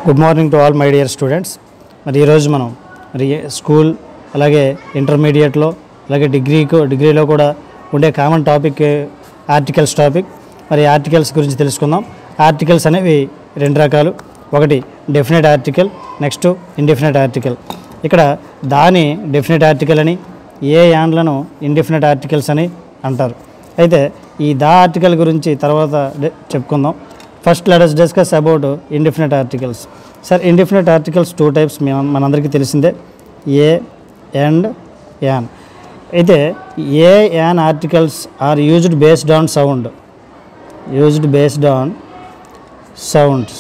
Good morning to all my dear students. మరి ఈరోజు మనం స్కూల్ అలాగే ఇంటర్మీడియట్లో అలాగే డిగ్రీలో కూడా ఉండే కామన్ టాపిక్ ఆర్టికల్స్ టాపిక్. మరి ఆర్టికల్స్ గురించి తెలుసుకుందాం. ఆర్టికల్స్ అనేవి రెండు రకాలు. ఒకటి definite article, next indefinite article. ఇక్కడ దాని డెఫినెట్ ఆర్టికల్ అని, ఏ యాన్లను ఇండెఫినెట్ ఆర్టికల్స్ అని అంటారు. అయితే ఈ దా ఆర్టికల్ గురించి తర్వాత చెప్పుకుందాం. First let us discuss about indefinite articles. Sir, indefinite articles two types మనందరికీ తెలిసిందే, ఏ అండ్ యాన్. అయితే a an articles are used based on sounds.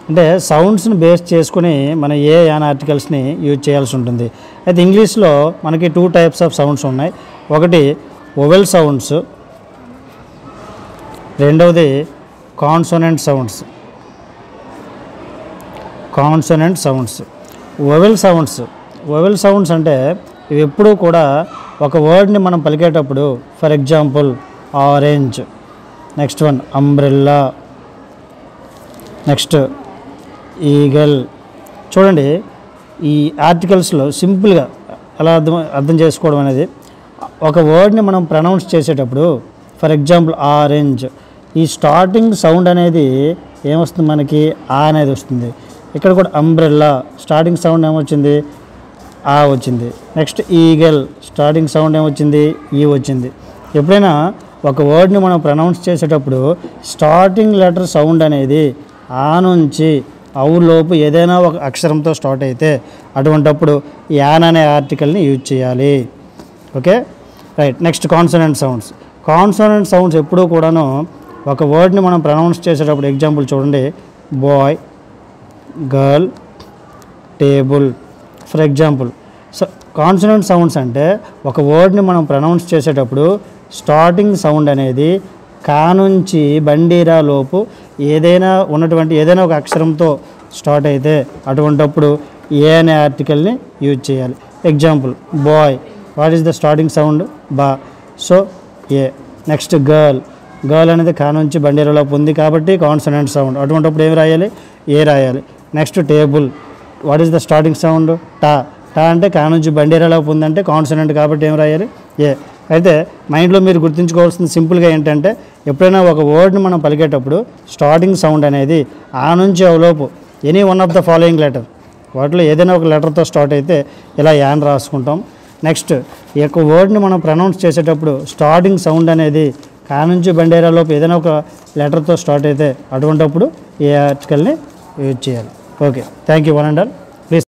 అంటే సౌండ్స్ని బేస్ చేసుకుని మన ఏ యాన్ ఆర్టికల్స్ని యూజ్ చేయాల్సి ఉంటుంది. అయితే ఇంగ్లీష్లో మనకి టూ టైప్స్ ఆఫ్ సౌండ్స్ ఉన్నాయి. ఒకటి వొవెల్ సౌండ్స్, రెండవది కాన్సోనెంట్ సౌండ్స్. వొవెల్ సౌండ్స్ అంటే ఇవి ఎప్పుడూ కూడా ఒక వర్డ్ని మనం పలికేటప్పుడు, for example orange, next one umbrella, next eagle. చూడండి, ఈ ఆర్టికల్స్లో సింపుల్గా అలా అర్థం చేసుకోవడం అనేది, ఒక వర్డ్ని మనం ప్రొనౌన్స్ చేసేటప్పుడు, ఫర్ ఎగ్జాంపుల్ ఆరెంజ్, ఈ స్టార్టింగ్ సౌండ్ అనేది ఏమొస్తుంది, మనకి ఆ అనేది వస్తుంది. ఇక్కడ కూడా అంబ్రెల్లా స్టార్టింగ్ సౌండ్ ఏమొచ్చింది, ఆ వచ్చింది. నెక్స్ట్ ఈగల్ స్టార్టింగ్ సౌండ్ ఏమొచ్చింది, ఈ వచ్చింది. ఎప్పుడైనా ఒక వర్డ్ని మనం ప్రొనౌన్స్ చేసేటప్పుడు స్టార్టింగ్ లెటర్ సౌండ్ అనేది ఆ నుంచి అవులోపు ఏదైనా ఒక అక్షరంతో స్టార్ట్ అయితే అటువంటప్పుడు యాన్ అనే ఆర్టికల్ని యూజ్ చేయాలి. Okay, right. Next consonant sounds ఎప్పుడూ కూడాను ఒక వర్డ్ని మనం ప్రొనౌన్స్ చేసేటప్పుడు, ఎగ్జాంపుల్ చూడండి, boy, girl, table, for example. So consonant sounds అంటే ఒక వర్డ్ని మనం ప్రొనౌన్స్ చేసేటప్పుడు స్టార్టింగ్ సౌండ్ అనేది కా నుంచి బండీరా లోపు ఏదైనా ఒక అక్షరంతో స్టార్ట్ అయితే అటువంటప్పుడు ఏ అనే ఆర్టికల్ని యూజ్ చేయాలి. Example bye, what is the starting sound, బా, సో ఏ. నెక్స్ట్ గర్ల్ అనేది కా నుంచి బండీరాలోపు ఉంది కాబట్టి కాన్సోనెంట్ సౌండ్, అటువంటిప్పుడు ఏమి రాయాలి, ఏ రాయాలి. Next table, what is the starting sound, టా అంటే కా నుంచి బండీరాలోపు ఉందంటే కాన్సోనెంట్ కాబట్టి ఏమి రాయాలి, ఏ. అయితే మైండ్లో మీరు గుర్తుంచుకోవాల్సింది సింపుల్గా ఏంటంటే, ఎప్పుడైనా ఒక వర్డ్ని మనం పలికేటప్పుడు స్టార్టింగ్ సౌండ్ అనేది ఆ నుంచి అవలోపు any one of the following letter, వాటిలో ఏదైనా ఒక లెటర్తో స్టార్ట్ అయితే ఇలా యాన్ రాసుకుంటాం. నెక్స్ట్ ఈ యొక్క వర్డ్ని మనం ప్రొనౌన్స్ చేసేటప్పుడు స్టార్టింగ్ సౌండ్ అనేది కా నుంచి బండేరాలోపు ఏదైనా ఒక లెటర్తో స్టార్ట్ అయితే అటువంటప్పుడు ఏ ఆర్టికల్ని యూజ్ చేయాలి. Okay, thank you one and all.